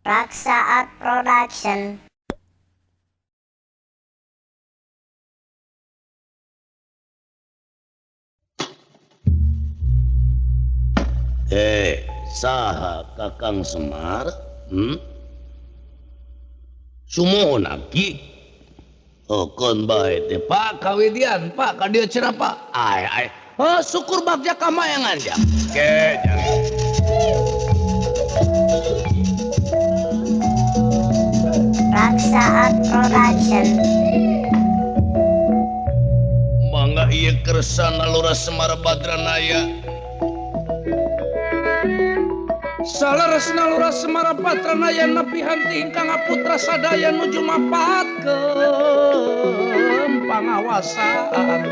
Raksa Art Production. Saha Kakang Semar? Sumohon abdi. Kon bae teh Pak Kawidian, Pak ka dieu cenah Pak. Ai. Syukur bagja kamayangan ya. Oke, jangan. Raksa Art Production. Mangga ieu kersana Lurah Semar Badranaya. Salaresna Lurah Semar Badranaya napihan tingkang putra sadaya nuju mapatkeun pangawasan.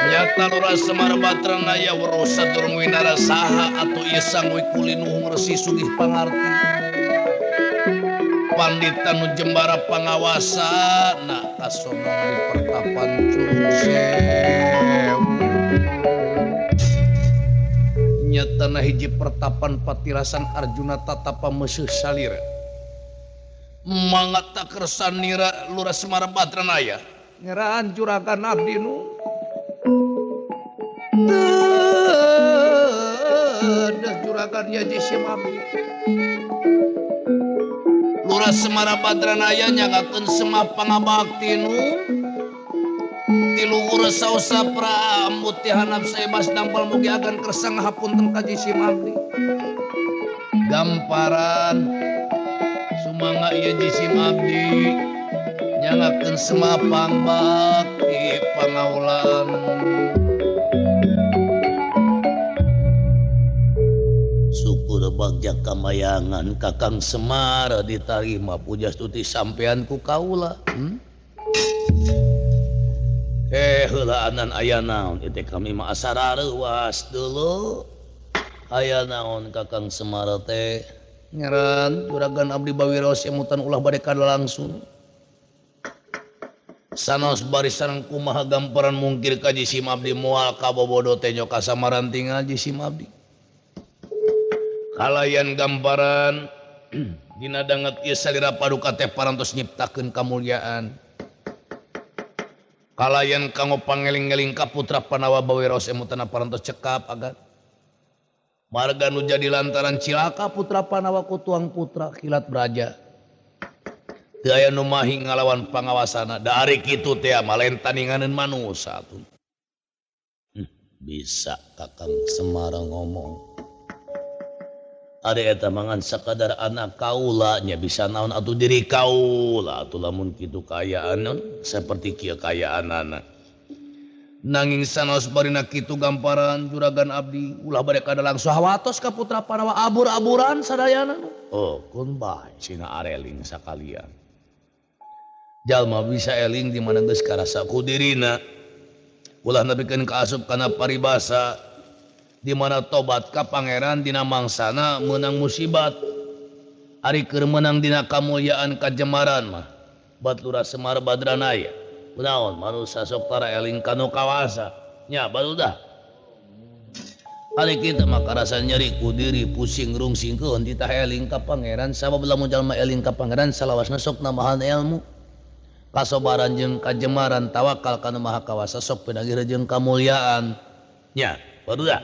Nyata Lurah Semar Badranaya weruh sadurung winara saha atuh ieu sangwi kulinuhung Resi Sugih Pangarti. Pandita nu jembara pangawasana kasonong di pertapan Curug Sewu. Nyatana hiji pertapan patirasan Arjuna tatapa meseuh salira. Mangata kersanira Lurah Semar Badranaya ngeraan juragan abdi nu teueuh juragan Yaji Simabdi. Lurah Semar Badranaya nyagakeun semah pangabakti nu ti luhur saosa prambut ti hanap saebas dampal mugi agan kersang hapunten Kaji Simabdi. Gamparan sumangga ieu Ji Simabdi nyagakeun semah pangbakti pangaulaan. Syukur bagja kamayangan Kakang Semar ditarima pujastuti sampean ku kaula. Heulaanan aya naon teh kami mah asara reuas deuleu. Aya naon Kakang Semar teh? Ngeran juragan abdi bawiraos emutan ulah bade kada langsung. Sanos barisan kumaha gamparan mungkir ka Ji Simabdi moal kabobodo teh nya kasamaran tinggal Ji Simabdi. Kalayan gamparan dina danget ieu salira paduka teh parantos nyiptakeun kamulyaan. Kalayan kanggo pangeling-eling ka putra Panawa bawiraos emutana parantos cekap agan. Marga nu jadi lantaran cilaka putra Panawa ku tuang putra kilat braja. Teu aya nu mahi ngalawan pangawasana. Da ari kitu teh mah lain tandinganeun manusa atuh. Bisa Kakang Semar ngomong. Ari eta mangan sakadar anak kaula nya bisa naon atuh diri kaula atuh lamun kitu kaayaan saperti kieu kaayaanana. Nanging sanos barina kitu gamparan juragan abdi ulah bade kada langsung hawatos ka putra Panawa abur-aburan sadayana. Kun bae cina areling sakalian. Jalma bisa eling di mana geus karasa ku dirina. Ulah nepikeun kaasup kana paribasa di mana tobat ka pangeran dina mangsana menang musibat. Ari keur menang dina kamulyaan kajemaran mah bat Lurah Semar Badranaya. Kunaon manusa sok tara eling kanu kawasa. Nya barudah. Ari kitu mah karasa nyeri ku diri pusing rungsingkeun ditah eling ka pangeran sabab lamun jalma eling ka pangeran salawasna sok nambahan ilmu. Kasobaran jeung kajemaran tawakal kana Maha Kawasa sok pinagih jeung kamulyaan. Nya barudah.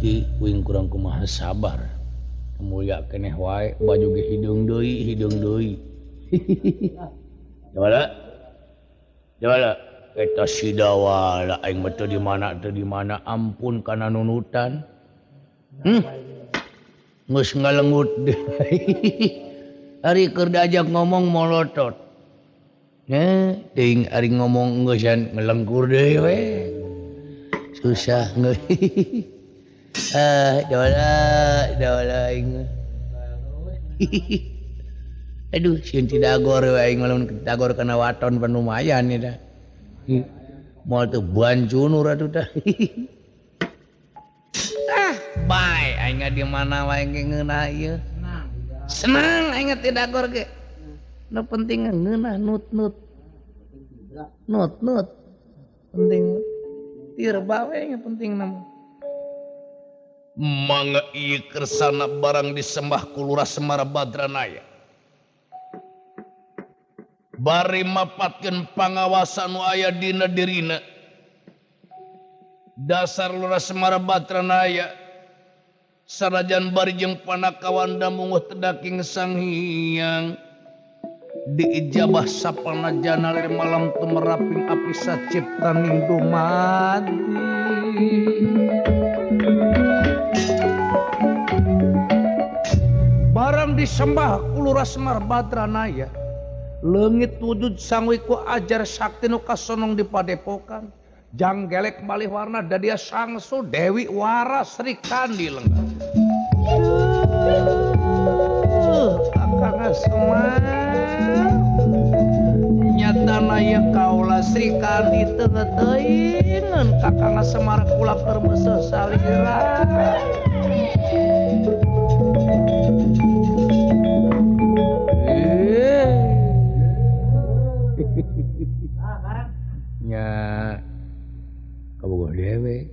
Ki kuing kurang kumaha sabar. Mulia keneh wae baju ge hidung deui. Jawala. Eta sidawala aing mah teu di mana ampun kana nunutan. Geus ngalengut deui. Ari keur diajak ngomong molotot. Teuing ari ngomong geusan ngelengkur deui we. Susah ngeuy. Dawala aing. Aduh, sieun ti dagor we aing lamun dagor kana waton pan lumayan ya dah. Moal teu bancunur atuh tah. Bae aing di mana wae ge ngeunah ieu. Senang aing ti dagor ge. Nu penting ngeunah nut. Penting tir bae nya penting nama. mangga ieu kersana barang disembah ku Lurah Semar Badranaya. Bari mapatkeun pangawasan nu aya dina dirina. Dasar Lurah Semar Badranaya sanajan bari jeung panakawanda munguh tedaking Sang Hyang diijabah sapanajana lir malam tumeraping api saciptaning dumadi. Barang disembah ku Lurah Semar Badranaya, leungit wujud sangwi ku ajar sakti nu kasonong di padepokan. Janggelek malih warna dadia sangsu Dewi Waras Sri Kandi lenggah. Akang Semar nyatana ya kaula Sri Kandi teu ngeteuingeun Kakang Semar kula keur meseuh salira. Nya kabogoh dewe.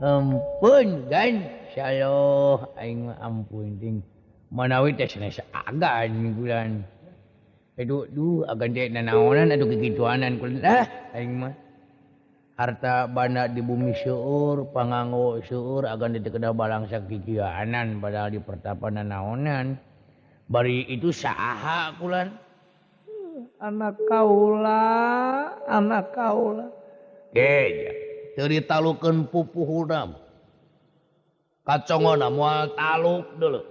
Ampun gan syaloh aing mah ampun ting manawi teh sanes agan bulan. Aduh agan teh nanaonan atuh kikituanan kulit aing mah. Harta bana di bumi seueur, panganggo seueur agan di kedah balang sakikieuanan padahal di pertapan nanaonan. Bari itu saaha kulan? Anak kaula. Geja, teu ditalukeun pupuhna. Kacongona moal taluk deuleu.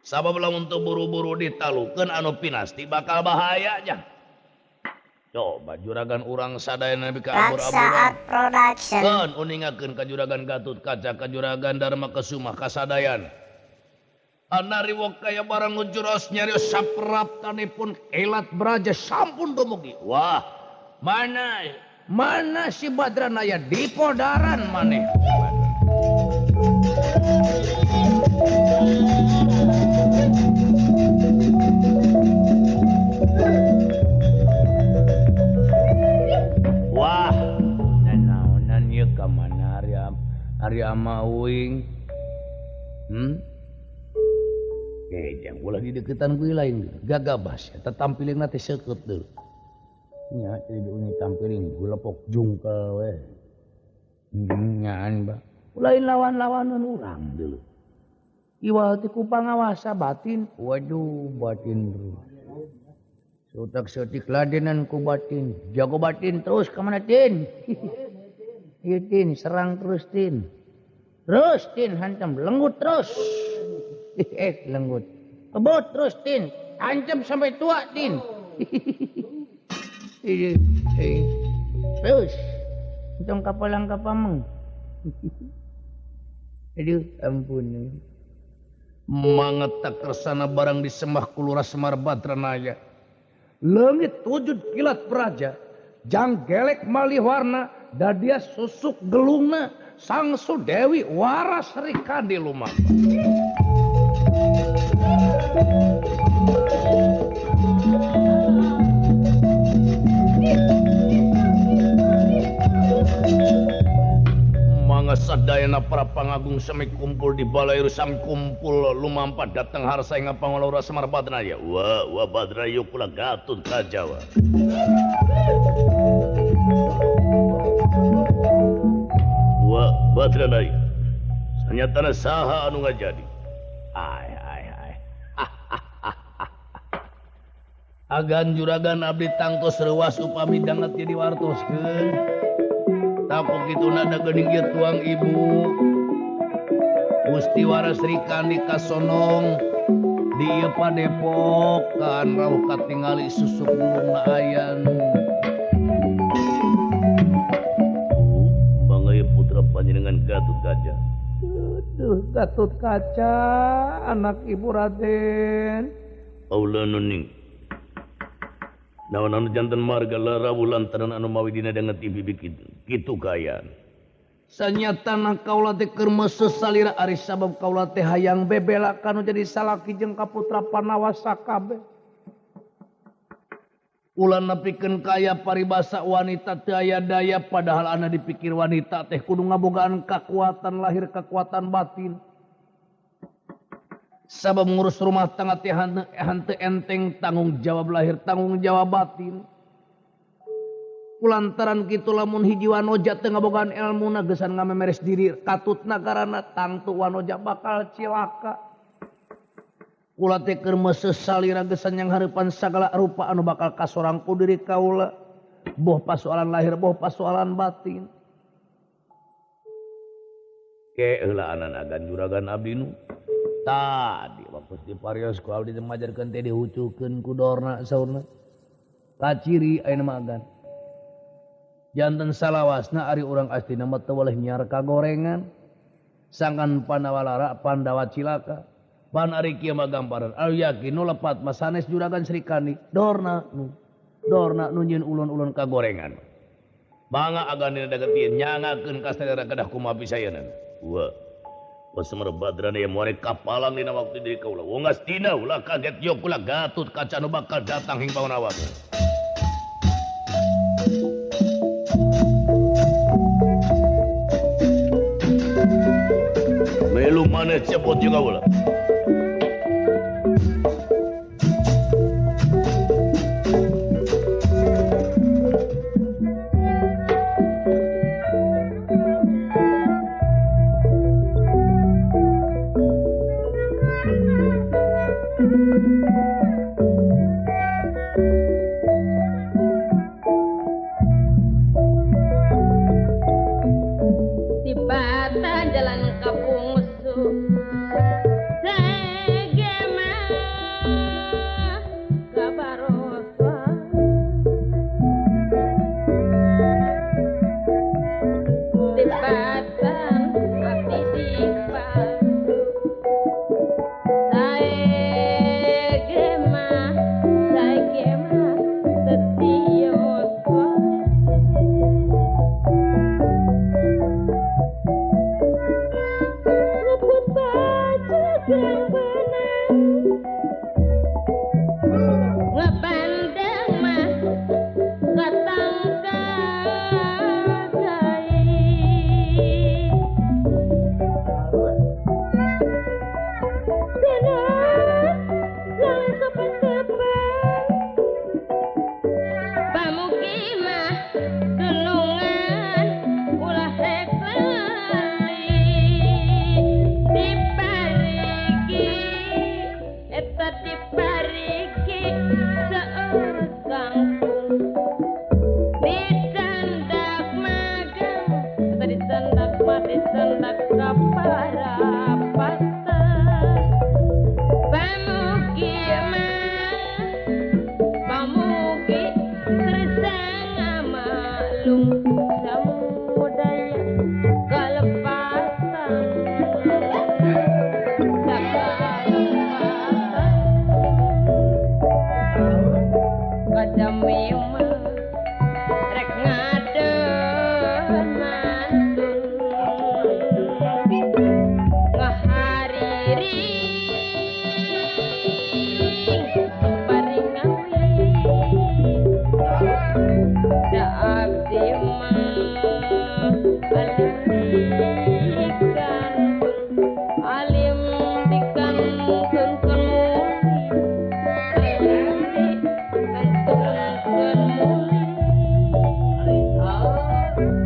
Sabab lamun teu buru-buru ditalukeun anu pinasti bakal bahaya jang. Coba juragan urang sadayana nepi ka abur-aburan. Raksaat Production. Keun uningakeun ka juragan Gatotkaca, ka juragan Dharma Kesuma kasadayana. Anari kaya barang ngujuros nyarios sapraptanipun elat braja sampun dumugi. Wah, mana si Badranaya di podaran maneh. Wah, nanaonan ieu ka mana ari ama uing. Jang ulah di deketan gue lain gagabas eta tampiling teh seukeut deul nya jadi unyi tampiling gue lepok jungkel we nyaan ba lain lawan-lawanan urang deul iwal ti ku pangawasa batin waduh batin bro sutak-sutik ladenan ku batin jago batin terus ka mana tin ieu tin serang terus tin hantam lenggut terus lenggut kebot terus tin tancap sampai tua tin terus hitung kapalang kapameng aduh ampun mangetak kersana barang disembah ku Lurah Semar Badranaya leungit wujud kilat praja janggelek malih warna dadia susuk gelungna sangsu Dewi Waras Sri Kandi lumampah. Mangga sadayana para pangagung sami kumpul di balai rusam kumpul lumampah datang harsa ing Pangola Lurah Semar Badranaya. Wah Badranaya kula Gatotkaca. Wah Badranaya. Sanyatana saha anu ngajadi? Ai. Agan juragan abdi tangtos reuas upami danget jadi wartoskeun. Tapok kitu nada geuning ieu tuang ibu. Gusti Waras Sri Kandi kasonong di ieu padepokan rawuh katingali susuk gulungna ayan. Bangga putra panjenengan Gatotkaca. Gatotkaca anak ibu Raden. Aula nuning. Naon anu janten marga rawuh lantaran anu mawi dina danget bibi kitu kayaan. Sanyatana kaula teh keur meseuh salira ari sabab kaula teh hayang bebela kanu jadi salaki jeung kaputra panawasa kabeh. Ulan nepikeun kaya paribasa wanita teu aya daya padahal anu dipikir wanita teh kudu ngabogaan kekuatan lahir kekuatan batin. Sabab ngurus rumah tangga teh henteu enteng tanggung jawab lahir tanggung jawab batin. Kulantaran kitu lamun hiji wanoja teu ngabogaan elmuna geusan ngamemeres diri katutna karana tangtu wanoja bakal cilaka. Kula teh keur meuseuh salira geusan yang hareupan sagala rupa anu bakal kasorang ku diri kaula. Boh pasoalan lahir boh pasoalan batin. Ke heula ananagan juragan abdi nu tadi waktu di parios ku abdi majarkeun teh dihucukeun ku dorna saurna. Kaciri ayeuna magan. Janten salawasna ari urang astina mah teu boleh nyiar kagorengan. Sangkan panawalara pandawa cilaka. Pan ari kieu mah gamparan. Anu yakin nu lepat mah sanes juragan Srikandi. Dorna nu nyieun ulun-ulun kagorengan. Mangga agane dagetieun nyangakeun ka sadaya kedah kumaha pisayeuna. Wah. Pasemar badrana ya moare kapalan dina waktu diri kaula. Wong astina ulah kaget yo kula Gatut kaca nu bakal datang hing paun awak. Melu maneh cepot juga ulah.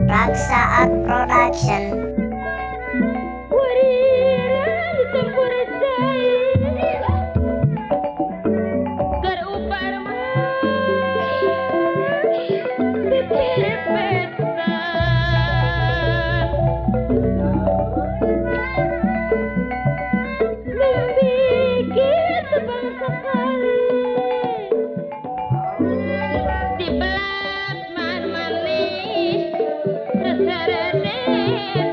Raksa Art Production. Di belat man manis, seseredet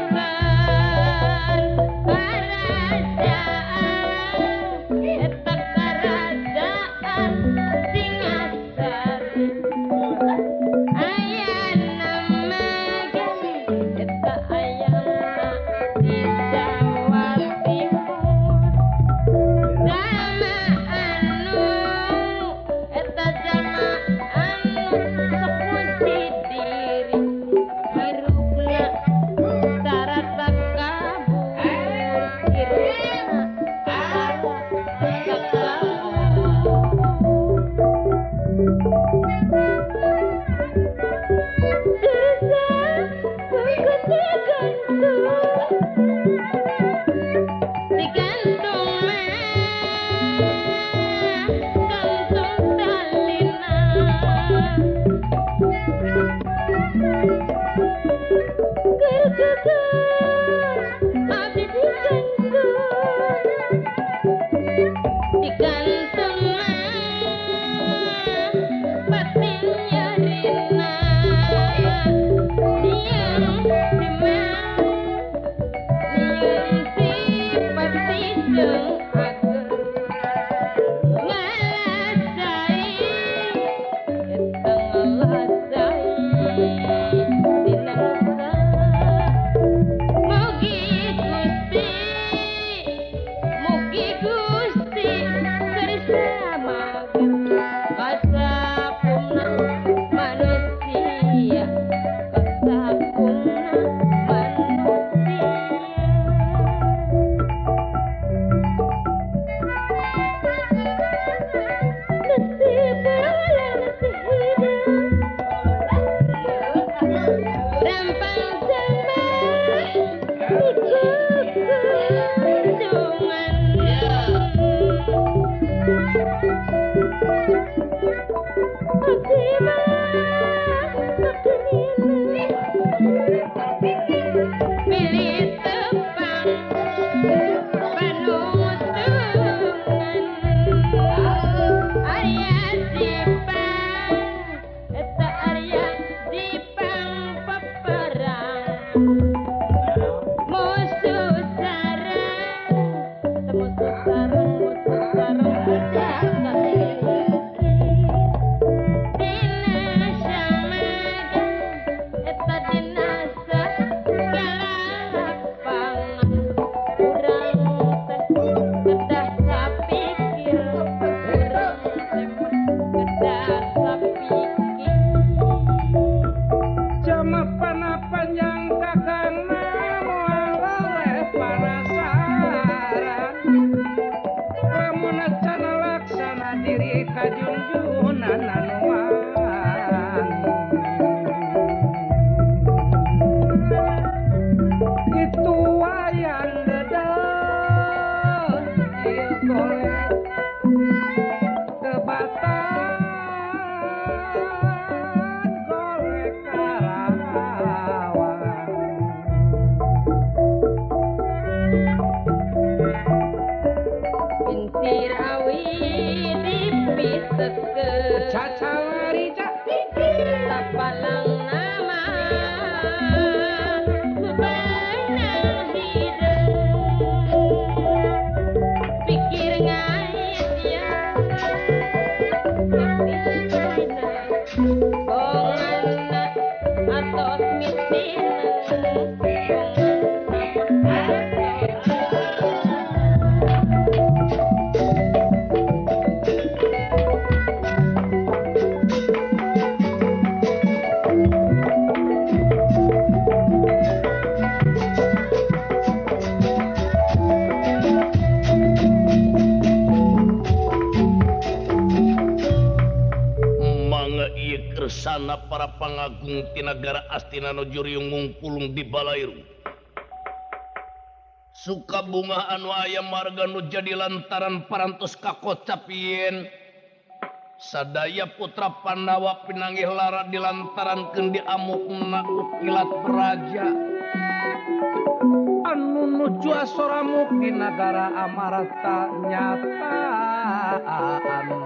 Sana para pangagung ti nagara Astina Nojuriung ngungkulung di Balairu. Suka bunga anu aya marga nu jadi lantaran parantos kakocapien. Sadaya putra Pandawa pinanggih lara dilantarankeun di amukna kilat beraja. Anu nuju asoramuk di nagara Amarata nyata anu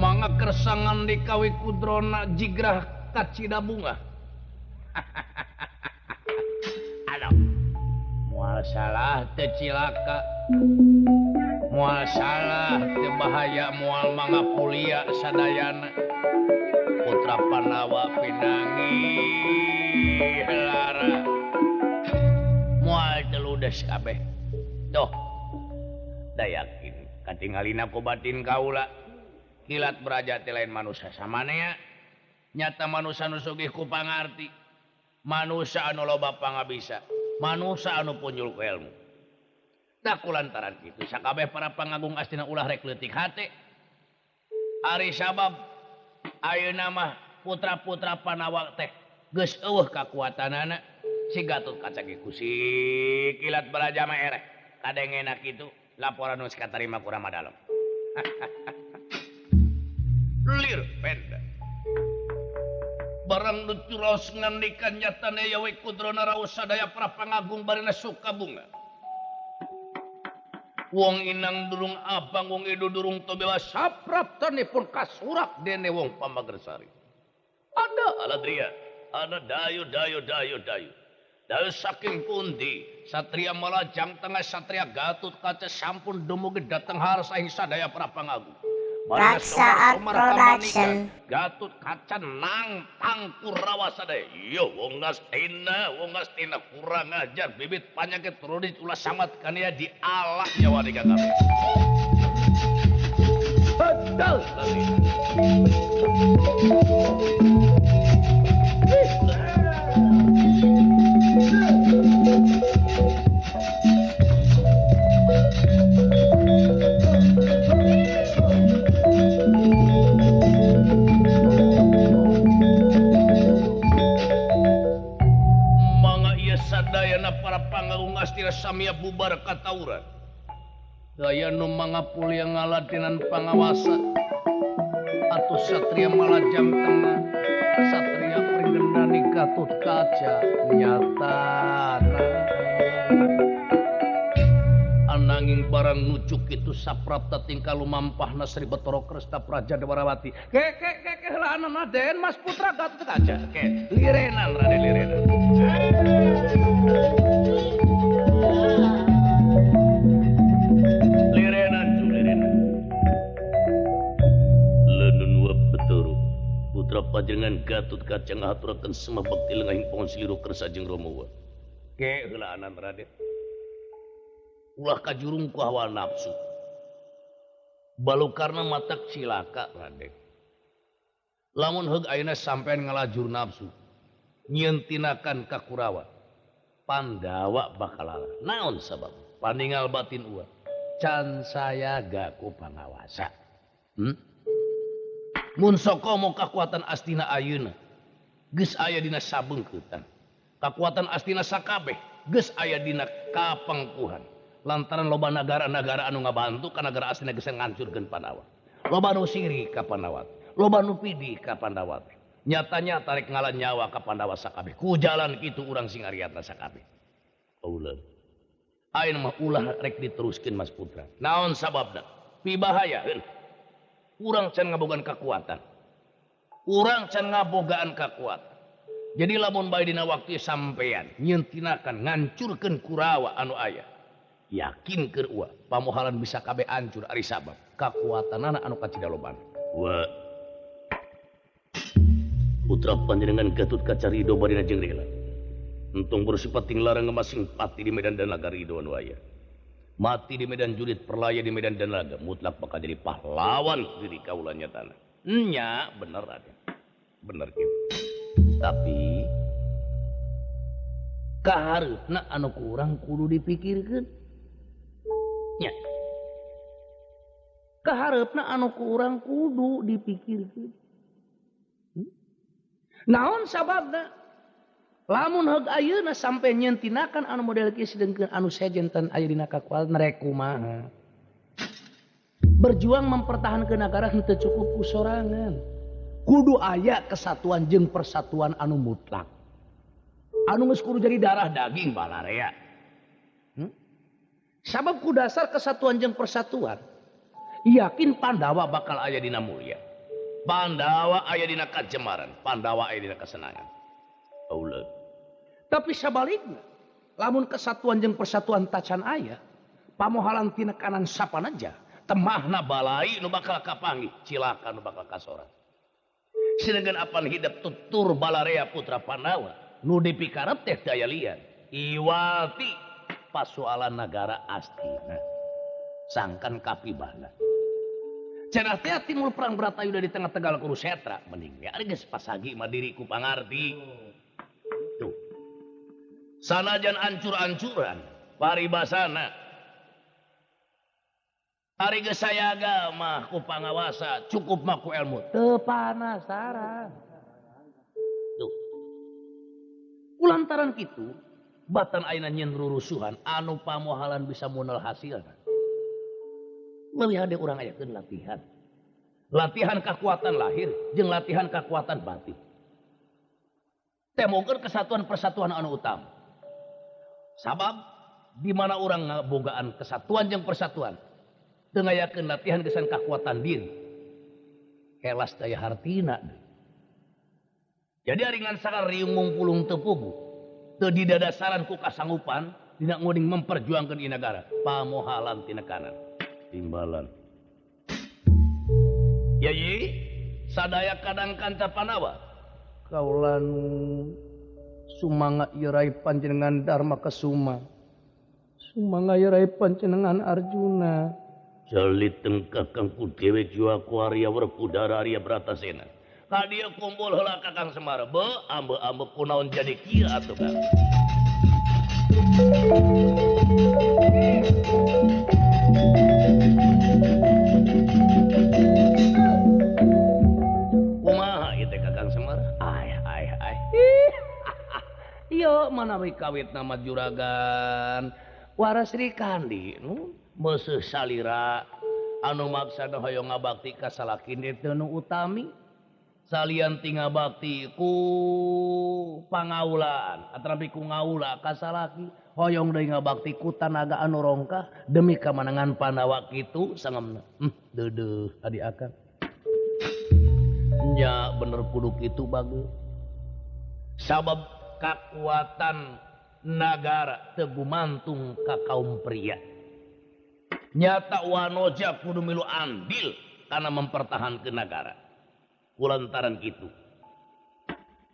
manga kersangan dikawi kudrona jigrah kacida bunga. Aduh, mual salah teu cilaka, mual salah teu bahaya, mual manga pulia sadayana. Putra Pandawa pinangi lara, mual teu ludes kabeh. Doh, da yakin katingalina ku batin kaula. Kilat beraja teh lain manusia samanea nyata manusia anu sugih ku pangarti, manusia anu loba pangabisa, manusia anu punjul ku ilmu. Da kulantaran kitu sakabeh para pangagung Astina ulah rek leutik hate. Ari sabab ayeuna mah putra-putra Pandawa teh geus eueuh kakuatanana si Gatut Kaca ge ku si Kilat Beraja mah ereh kadengena kitu laporan nu katarima ku Ramadalem. lir penda barang nutu raos ngandikan nyatana yawe kudrona raos sadaya prapangagung barina suka bunga wong inang durung abang wong idu durung tobela sapraptanipun kasurak dene wong pamagersari ada aladria ada dayu dayu saking pundi satria malajang tengah satria Gatut Kaca sampun dumugi dateng harsaing sadaya prapangagung Raksa Art Production. Gatut Kaca nang tangkur rawa sadaya. Yo wong ngastina kurang ajar bibit panyakit rudit ulah samat kania di alak nyawa di kakak. Betul tadi. Sadayana para pangagung astira samia bubar katauran daya nu mangapul yang ngaladinan pangawasa atau satria malajam tengah satria pringgendani Gatut Kaca nyatana ananging barang nucuk itu saprapta tingkah lumampahna Sri Bathara Kresta Praja Dwarawati ke helaan Raden Mas Putra Gatut Kaca ke lirenan Raden lirenan lenun wa beturu putra panjenengan Gatut Kaca ngaturaken semua bakti lengahing pohon seliru kersa jeung Romowa ke heulaanan Raden ulah kajurung ku hawa nafsu balukarna matak cilaka Raden lamun heug ayeuna sampean ngalajur nafsu nyeentinakan ka Kurawa Pandawa bakal lalah naon sabab paningal batin ulah can saya gaku pangawasa mun sokomo kakuatan astina ayeuna geus aya dina sabeungkeutan kakuatan astina sakabeh geus aya dina kapangkuhan lantaran loba nagara-nagara anu ngabantu ka nagara astina geus ngancurkeun Pandawa loba nu siri ka Pandawa loba nu pidi ka Pandawa nyatanya tarik ngalan nyawa ka Pandawa sakabeh ku jalan kitu urang singariatna sakabeh ulah ayeuna mah ulah rek diteruskeun Mas Putra naon sababna pibahayaeun urang can ngabogaan kekuatan urang can ngabogaan kekuatan jadi lamun bae dina waktu sampean nyeentinakan ngancurkeun Kurawa anu aya yakin keur ulah pamohalan bisa kabeh hancur ari sabab kekuatanana anu kacida loban wa putra panjenengan Gatut Kaca ridho barina jeung rela untung bersifat tinglarang ngemasing pati di medan dan laga ridho anu aya mati di medan jurit perlaya di medan dan laga mutlak bakal jadi pahlawan diri kaula nyatana nya bener ada bener gitu tapi kahareupna anu kurang kudu dipikirkeun nya kahareupna anu kurang kudu dipikirkeun naon sababna lamun heug ayeuna sampe nyeentinakan anu model kieu sedengkeun anu sejentan aya dina kakuatan rek kumaha berjuang mempertahankeun negara henteu cukup ku sorangan kudu aya kesatuan jeung persatuan anu mutlak anu geus kudu jadi darah daging balarea sabab ku dasar kesatuan jeung persatuan yakin Pandawa bakal aya dina mulya Pandawa aya dina kajemaran Pandawa aya dina kesenangan Allah. Tapi sabaliknya lamun kesatuan jeung persatuan tacan aya pamohalan tinekanan sapanaja temahna balai nu bakal kapanggih cilaka nu bakal kasoran sinegan apan hidup tutur balarea putra Pandawa nu dipikarep teh daya lian iwati pasoalan negara Astina sangkan kapibahna cenah teh timul perang Bratayuda di tengah Tegal Kurusetra mending we ari geus pasagi mah diriku pangarti tuh sanajan ancur-ancuran paribasana ari geus sayaga mah ku pangawasa cukup mah ku ilmu teu panasaran tuh kulantaran kitu batan ayeuna nyen rurusuhan anu pamohalan bisa munal hasilna leuwih hade urang ayakeun latihan latihan kekuatan lahir jeung latihan kekuatan batin. Temokeun kesatuan persatuan anu utama. Sabab di mana orang ngabogaan kesatuan jeung persatuan teu ngayakeun latihan gesan kekuatan diri. Kelas daya hartina. Jadi aringan sakal riung mumpulung teu pugu. Teu didadasaran ku kasanggupan dina ngoding memperjuangkeun ieu nagara. Pamohalan tina kanan. Timbalan. Yayi sadaya kadang kanca Panawa kaulan sumanga irai panjenengan Dharma Kesuma sumanga irai panjenengan Arjuna jalit tengkak kangku dewe jua ku Arya Werkudara Arya Bratasena kadia kumpul heula Kakang Semar be ambe-ambe kunaon jadi kieu atuh Kang. Iya manawi kawit nama juragan waras Sri Kandi meseuh salira anu maksana hoyong ngabakti ka salakin teu nu utami salian ti ngabakti ku pangaulaan atrapi ku ngaula ka salaki hoyong deui ngabakti ku tanaga anu rongkah demi kamanangan Pandawa kitu sangemna deudeuh adi akang nya bener kudu kitu bageus sabab kekuatan negara tegumantung ka kaum pria. Nyata wanoja kudu milu andil karena mempertahankan negara. Kulantaran gitu.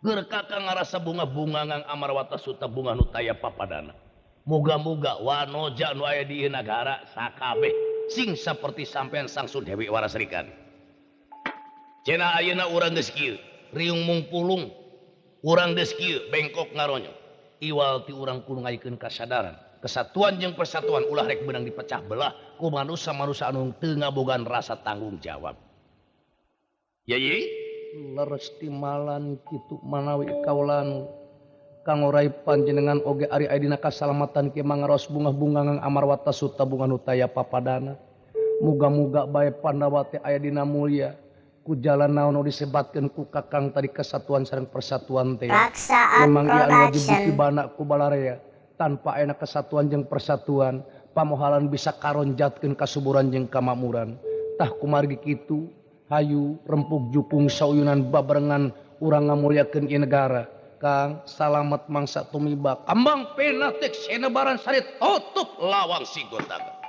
Ger Kakang ngarasa bunga-bunga ngang amarwata suta bunga nutaya papadana. Muga-muga wanoja nu aya di negara sakabeh sing seperti sampean sang Dewi Warasrikan. Cenah ayeuna urang geus kieu, riung mungpulung urang geus kieu bengkok ngaronyo iwal ti urang kudu ngayikeun kasadaran kesatuan jeung persatuan ulah rek beunang dipecah belah ku manusia-manusia anu teu ngabogaan rasa tanggung jawab. Yayi leres timalan kitu manawi kaulan kang orai panjenengan oge ari aya dina kasalamatan kieu mangaros bunga-bunga ngang amarwata suta bunga nutaya papadana. Muga-muga bae Pandawa teh aya dina mulya ku jalan naon disebatkeun ku Kakang tadi kesatuan sareng persatuan teh memang ieu anu wajib ditibana ku balarea tanpa aya kesatuan jeung persatuan pamohalan bisa karonjatkeun kasuburan jeung kamakmuran tah kumargi kitu hayu rempuk jupung sauyunan babarengan urang ngamulyakeun ieu negara Kang salamet mangsa tumiba kambang pena tek senebaran sarit tutup lawang si gotaga